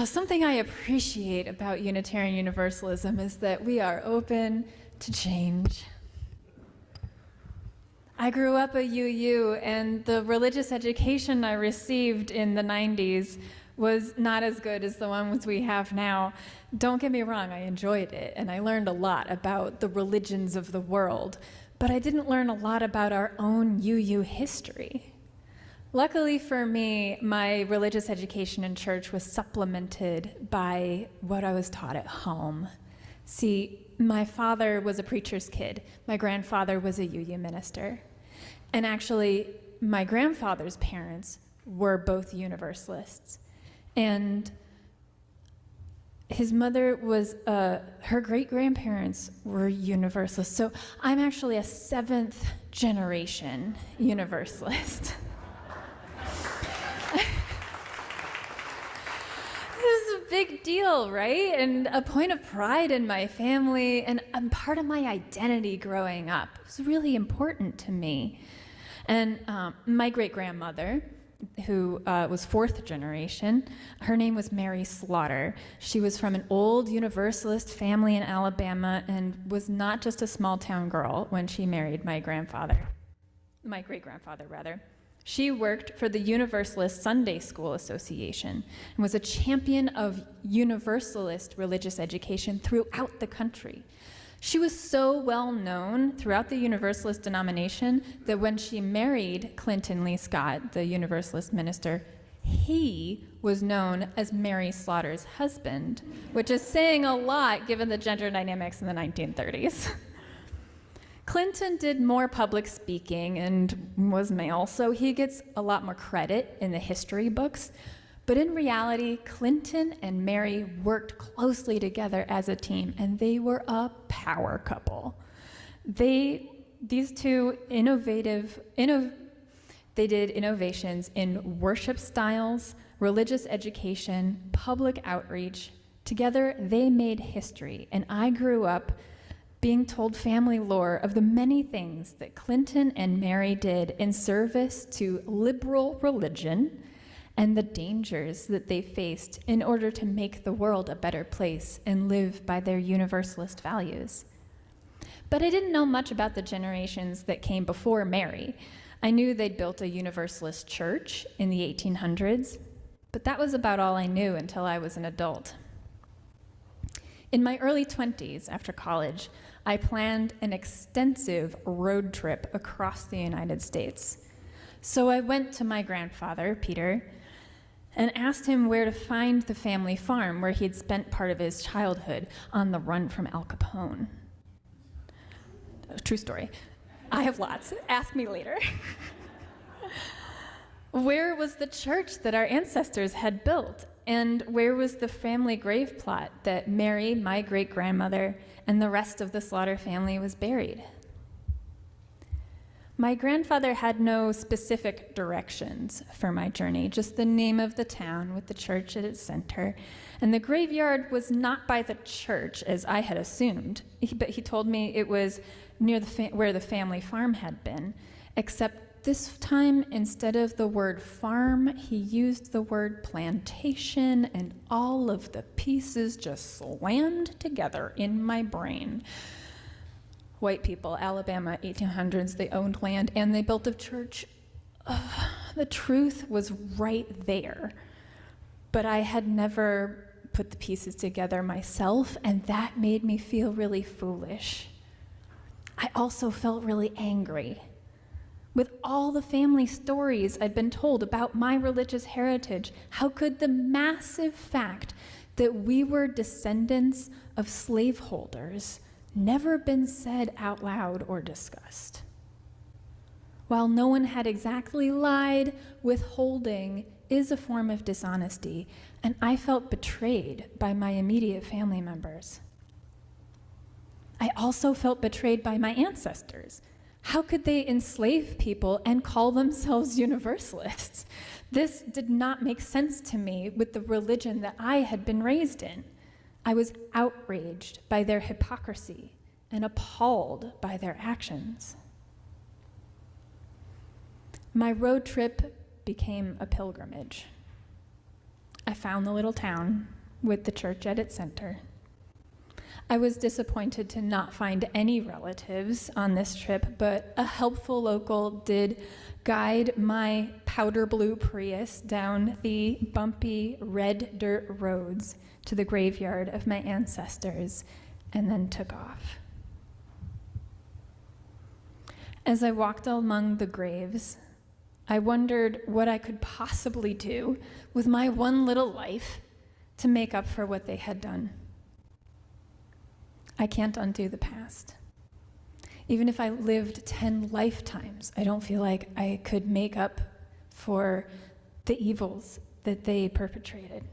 Something I appreciate about Unitarian Universalism is that we are open to change. I grew up a UU, and the religious education I received in the 90s was not as good as the ones we have now. Don't get me wrong, I enjoyed it, and I learned a lot about the religions of the world, but I didn't learn a lot about our own UU history. Luckily for me, my religious education in church was supplemented by what I was taught at home. See, my father was a preacher's kid. My grandfather was a UU minister. And actually, my grandfather's parents were both Universalists. And his mother was, her great-grandparents were Universalists. So I'm actually a 7th generation Universalist. This is a big deal, right? And a point of pride in my family, and part of my identity growing up. It was really important to me. And my great-grandmother, who was 4th generation, her name was Mary Slaughter. She was from an old Universalist family in Alabama and was not just a small-town girl when she married my great-grandfather, rather. She worked for the Universalist Sunday School Association and was a champion of Universalist religious education throughout the country. She was so well known throughout the Universalist denomination that when she married Clinton Lee Scott, the Universalist minister, he was known as Mary Slaughter's husband, which is saying a lot given the gender dynamics in the 1930s. Clinton did more public speaking and was male, so he gets a lot more credit in the history books. But in reality, Clinton and Mary worked closely together as a team, and they were a power couple. These two they did innovations in worship styles, religious education, public outreach. Together, they made history, and I grew up being told family lore of the many things that Clinton and Mary did in service to liberal religion and the dangers that they faced in order to make the world a better place and live by their Universalist values. But I didn't know much about the generations that came before Mary. I knew they'd built a Universalist church in the 1800s, but that was about all I knew until I was an adult. In my early 20s, after college, I planned an extensive road trip across the United States. So I went to my grandfather, Peter, and asked him where to find the family farm where he'd spent part of his childhood on the run from Al Capone. True story. I have lots. Ask me later. Where was the church that our ancestors had built? And where was the family grave plot that Mary, my great-grandmother, and the rest of the Slaughter family was buried? My grandfather had no specific directions for my journey, just the name of the town with the church at its center. And the graveyard was not by the church, as I had assumed, but he told me it was near where the family farm had been, except this time, instead of the word farm, he used the word plantation, and all of the pieces just slammed together in my brain. White people, Alabama, 1800s, they owned land and they built a church. The truth was right there. But I had never put the pieces together myself, and that made me feel really foolish. I also felt really angry. With all the family stories I'd been told about my religious heritage, how could the massive fact that we were descendants of slaveholders never been said out loud or discussed? While no one had exactly lied, withholding is a form of dishonesty, and I felt betrayed by my immediate family members. I also felt betrayed by my ancestors. How could they enslave people and call themselves Universalists? This did not make sense to me with the religion that I had been raised in. I was outraged by their hypocrisy and appalled by their actions. My road trip became a pilgrimage. I found the little town with the church at its center. I was disappointed to not find any relatives on this trip, but a helpful local did guide my powder blue Prius down the bumpy red dirt roads to the graveyard of my ancestors and then took off. As I walked among the graves, I wondered what I could possibly do with my one little life to make up for what they had done. I can't undo the past. Even if I lived 10 lifetimes, I don't feel like I could make up for the evils that they perpetrated.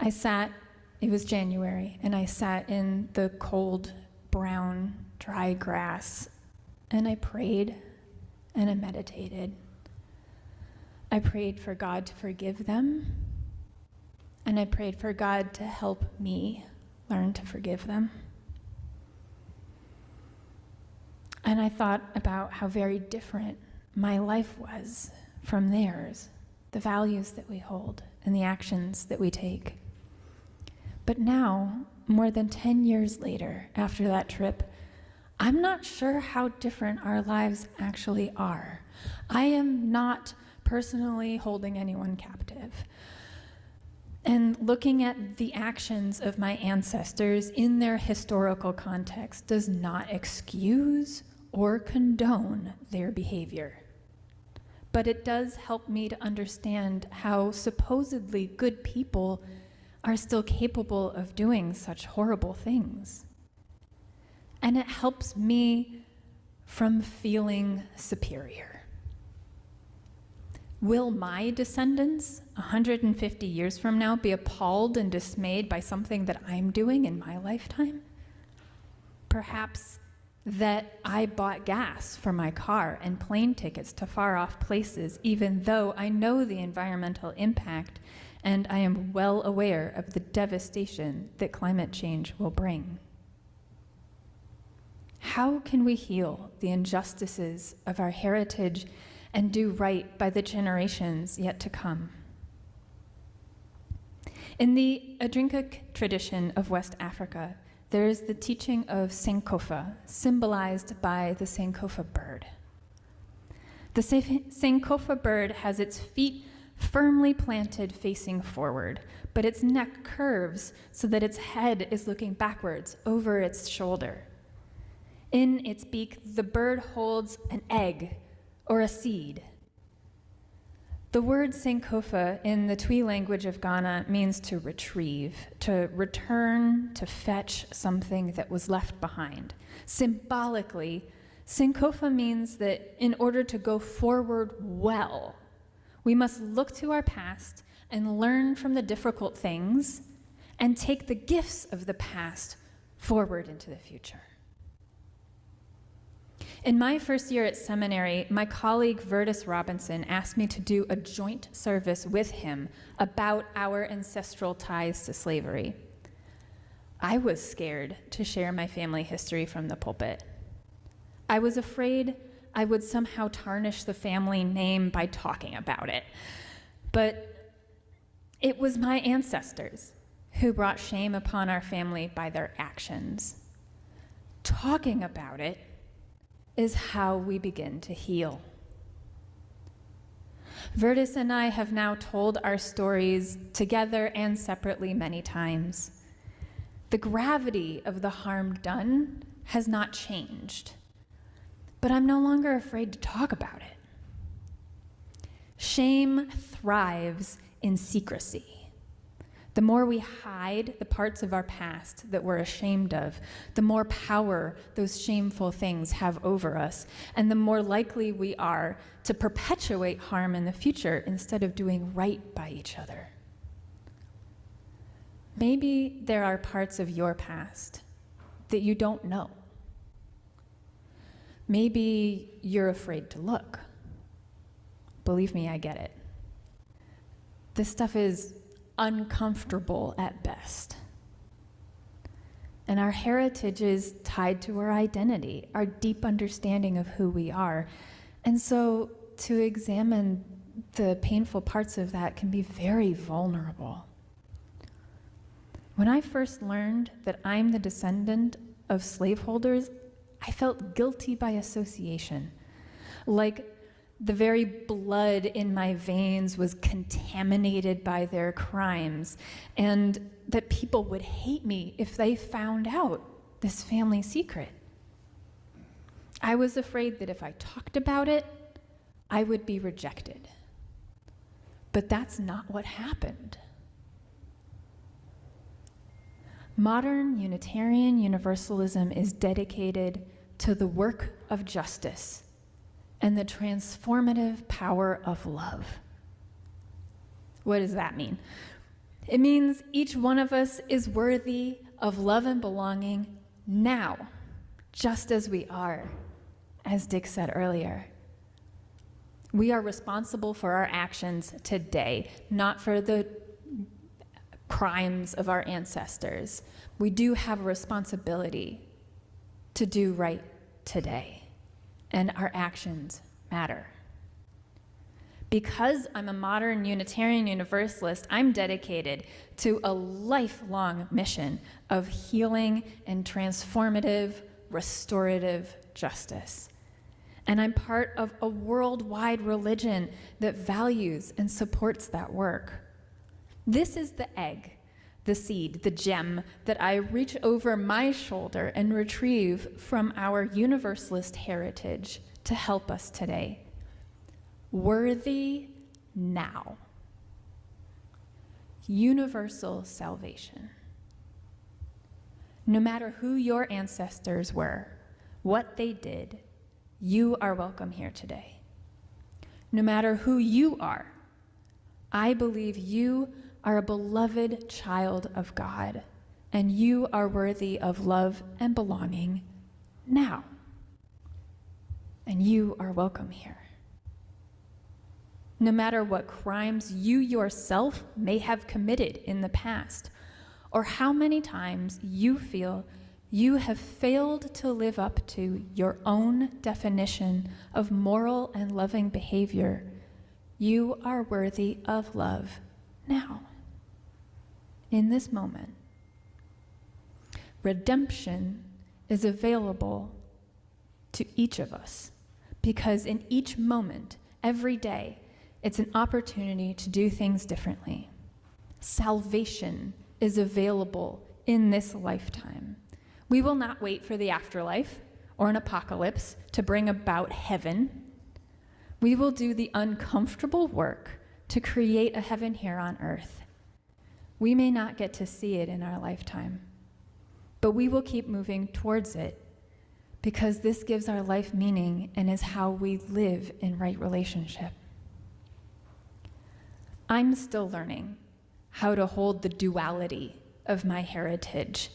It was January, and I sat in the cold, brown, dry grass, and I prayed and I meditated. I prayed for God to forgive them, and I prayed for God to help me learn to forgive them. And I thought about how very different my life was from theirs, the values that we hold and the actions that we take. But now, more than 10 years later, after that trip, I'm not sure how different our lives actually are. I am not personally holding anyone captive. And looking at the actions of my ancestors in their historical context does not excuse or condone their behavior. But it does help me to understand how supposedly good people are still capable of doing such horrible things. And it helps me from feeling superior. Will my descendants, 150 years from now, be appalled and dismayed by something that I'm doing in my lifetime? Perhaps that I bought gas for my car and plane tickets to far-off places, even though I know the environmental impact and I am well aware of the devastation that climate change will bring. How can we heal the injustices of our heritage and do right by the generations yet to come? In the Adrinka tradition of West Africa, there is the teaching of Sankofa, symbolized by the Sankofa bird. The Sankofa bird has its feet firmly planted facing forward, but its neck curves so that its head is looking backwards over its shoulder. In its beak, the bird holds an egg or a seed. The word Sankofa in the Twi language of Ghana means to retrieve, to return, to fetch something that was left behind. Symbolically, Sankofa means that in order to go forward well, we must look to our past and learn from the difficult things and take the gifts of the past forward into the future. In my first year at seminary, my colleague Vertus Robinson asked me to do a joint service with him about our ancestral ties to slavery. I was scared to share my family history from the pulpit. I was afraid I would somehow tarnish the family name by talking about it. But it was my ancestors who brought shame upon our family by their actions. Talking about it is how we begin to heal. Vertus and I have now told our stories together and separately many times. The gravity of the harm done has not changed, but I'm no longer afraid to talk about it. Shame thrives in secrecy. The more we hide the parts of our past that we're ashamed of, the more power those shameful things have over us, and the more likely we are to perpetuate harm in the future instead of doing right by each other. Maybe there are parts of your past that you don't know. Maybe you're afraid to look. Believe me, I get it. This stuff is uncomfortable at best. And our heritage is tied to our identity, our deep understanding of who we are. And so to examine the painful parts of that can be very vulnerable. When I first learned that I'm the descendant of slaveholders, I felt guilty by association, like the very blood in my veins was contaminated by their crimes, and that people would hate me if they found out this family secret. I was afraid that if I talked about it, I would be rejected. But that's not what happened. Modern Unitarian Universalism is dedicated to the work of justice and the transformative power of love. What does that mean? It means each one of us is worthy of love and belonging now, just as we are, as Dick said earlier. We are responsible for our actions today, not for the crimes of our ancestors. We do have a responsibility to do right today, and our actions matter. Because I'm a modern Unitarian Universalist, I'm dedicated to a lifelong mission of healing and transformative, restorative justice. And I'm part of a worldwide religion that values and supports that work. This is the egg, the seed, the gem that I reach over my shoulder and retrieve from our Universalist heritage to help us today. Worthy now. Universal salvation. No matter who your ancestors were, what they did, you are welcome here today. No matter who you are, I believe you are a beloved child of God, and you are worthy of love and belonging now. And you are welcome here. No matter what crimes you yourself may have committed in the past, or how many times you feel you have failed to live up to your own definition of moral and loving behavior, you are worthy of love now, in this moment. Redemption is available to each of us, because in each moment, every day, it's an opportunity to do things differently. Salvation is available in this lifetime. We will not wait for the afterlife or an apocalypse to bring about heaven. We will do the uncomfortable work to create a heaven here on earth. We may not get to see it in our lifetime, but we will keep moving towards it, because this gives our life meaning and is how we live in right relationship. I'm still learning how to hold the duality of my heritage,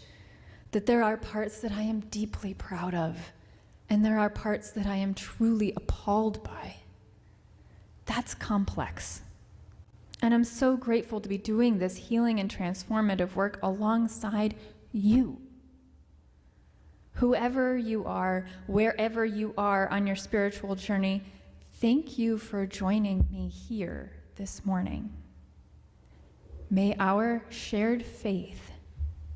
that there are parts that I am deeply proud of, and there are parts that I am truly appalled by. That's complex. And I'm so grateful to be doing this healing and transformative work alongside you. Whoever you are, wherever you are on your spiritual journey, thank you for joining me here this morning. May our shared faith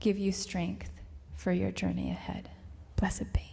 give you strength for your journey ahead. Blessed be.